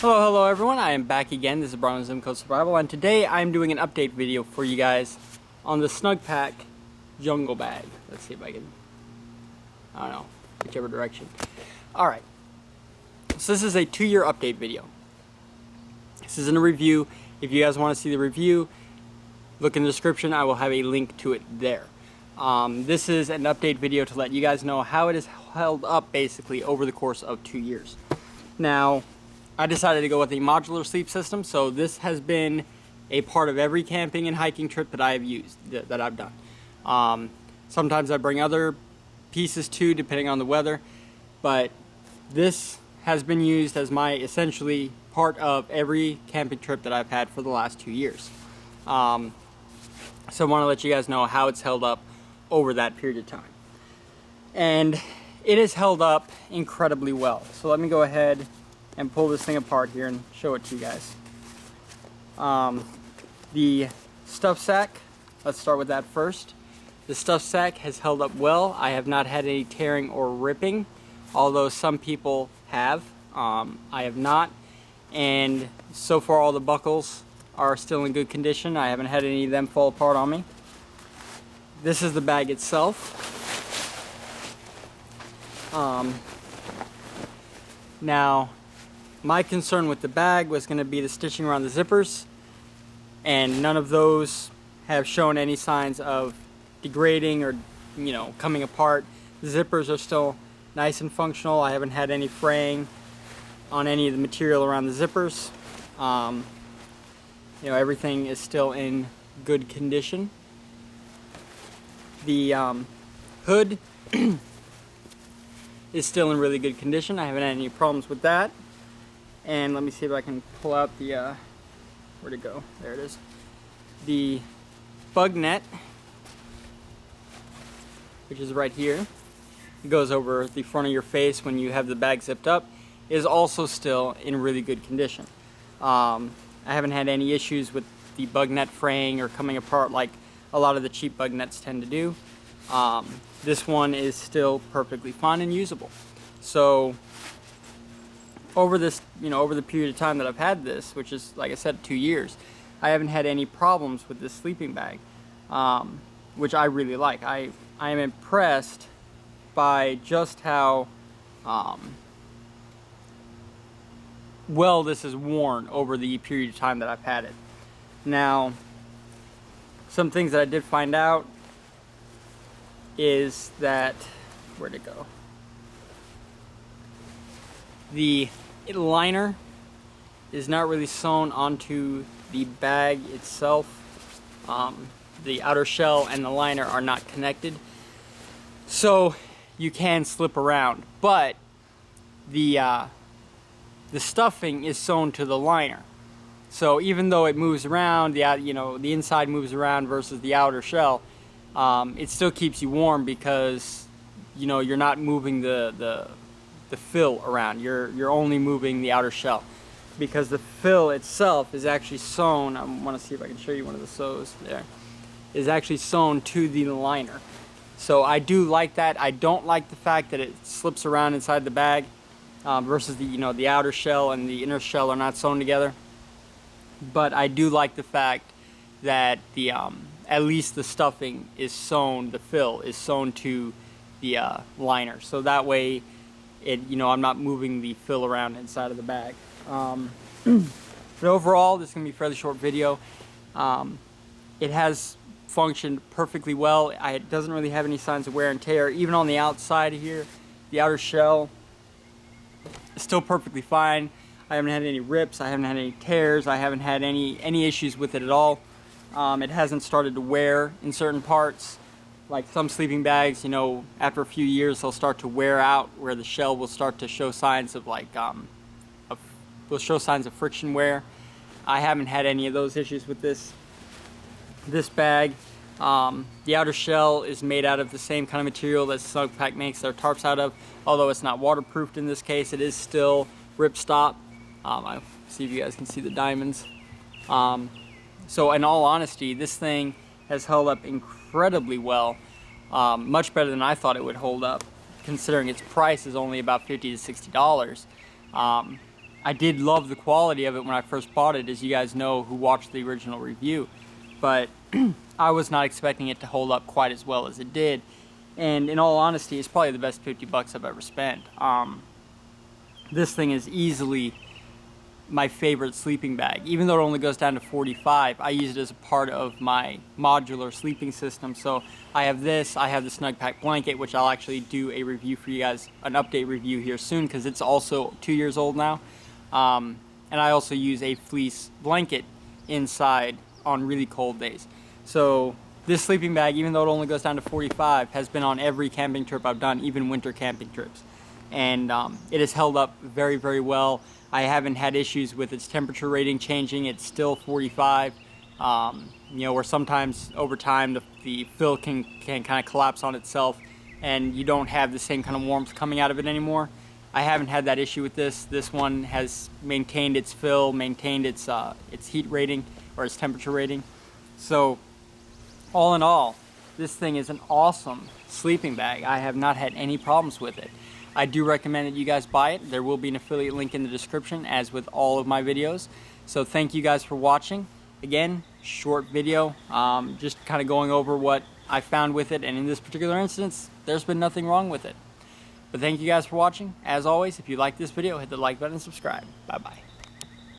Hello everyone, I am back again. This is Brian with Zimco Survival, and today I'm doing an update video for you guys on the Snugpak Jungle Bag. Let's see if I can, I don't know, whichever direction. Alright, so this is a 2-year update video. This isn't a review. If you guys want to see the review, look in the description, I will have a link to it there. This is an update video to let you guys know how it is held up basically over the course of 2 years. Now, I decided to go with a modular sleep system, so this has been a part of every camping and hiking trip that I have used, that I've done. Sometimes I bring other pieces too, depending on the weather, but this has been used as my essentially part of every camping trip that I've had for the last 2 years. So I want to let you guys know how it's held up over that period of time. And it has held up incredibly well. So let me go ahead and pull this thing apart here and show it to you guys. The stuff sack, let's start with that first. The stuff sack has held up well. I have not had any tearing or ripping, although some people have. I have not, and so far all the buckles are still in good condition. I haven't had any of them fall apart on me. This is the bag itself. Now, my concern with the bag was going to be the stitching around the zippers, and none of those have shown any signs of degrading or, coming apart. The zippers are still nice and functional. I haven't had any fraying on any of the material around the zippers. Everything is still in good condition. The hood is still in really good condition. I haven't had any problems with that. And let me see if I can pull out the, where'd it go? There it is. The bug net, which is right here. It goes over the front of your face when you have the bag zipped up, is also still in really good condition. I haven't had any issues with the bug net fraying or coming apart like a lot of the cheap bug nets tend to do. This one is still perfectly fine and usable. So over this, over the period of time that I've had this, which is, like I said, 2 years, I haven't had any problems with this sleeping bag, which I really like. I am impressed by just how well this is worn over the period of time that I've had it. Now, some things that I did find out is that, where'd it go? The liner is not really sewn onto the bag itself. The outer shell and the liner are not connected, so you can slip around, but the stuffing is sewn to the liner. So even though it moves around, the inside moves around versus the outer shell, it still keeps you warm because you're not moving the fill around. You're only moving the outer shell, because the fill itself is actually sewn. I want to see if I can show you one of the sews there. Is actually sewn to the liner. So I do like that. I don't like the fact that it slips around inside the bag versus the outer shell and the inner shell are not sewn together. But I do like the fact that the at least the stuffing is sewn, the fill is sewn to the liner. So that way, I'm not moving the fill around inside of the bag. But overall, this is going to be a fairly short video. It has functioned perfectly well. It doesn't really have any signs of wear and tear. Even on the outside here, the outer shell is still perfectly fine. I haven't had any rips, I haven't had any tears, I haven't had any issues with it at all. It hasn't started to wear in certain parts. Like some sleeping bags, after a few years they'll start to wear out, where the shell will start to show signs of will show signs of friction wear. I haven't had any of those issues with this bag. The outer shell is made out of the same kind of material that Snugpak makes their tarps out of, although it's not waterproofed in this case. It is still ripstop. I'll see if you guys can see the diamonds. So in all honesty, this thing has held up incredibly well, much better than I thought it would hold up, considering its price is only about $50 to $60. I did love the quality of it when I first bought it, as you guys know who watched the original review, but I was not expecting it to hold up quite as well as it did. And in all honesty, it's probably the best 50 bucks I've ever spent. This thing is easily my favorite sleeping bag. Even though it only goes down to 45, I use it as a part of my modular sleeping system. So I have this, I have the Snugpak blanket, which I'll actually do a review for you guys, an update review here soon, because it's also 2 years old now. And I also use a fleece blanket inside on really cold days. So this sleeping bag, even though it only goes down to 45, has been on every camping trip I've done, even winter camping trips. And it has held up very, very well. I haven't had issues with its temperature rating changing. It's still 45. You know, where sometimes over time the fill can kind of collapse on itself and you don't have the same kind of warmth coming out of it anymore. I haven't had that issue with this. This one has maintained its fill, maintained its heat rating or its temperature rating. So all in all, this thing is an awesome sleeping bag. I have not had any problems with it. I do recommend that you guys buy it. There will be an affiliate link in the description, as with all of my videos. So thank you guys for watching. Again, short video, just kind of going over what I found with it, and in this particular instance, there's been nothing wrong with it. But thank you guys for watching. As always, if you like this video, hit the like button and subscribe. Bye-bye.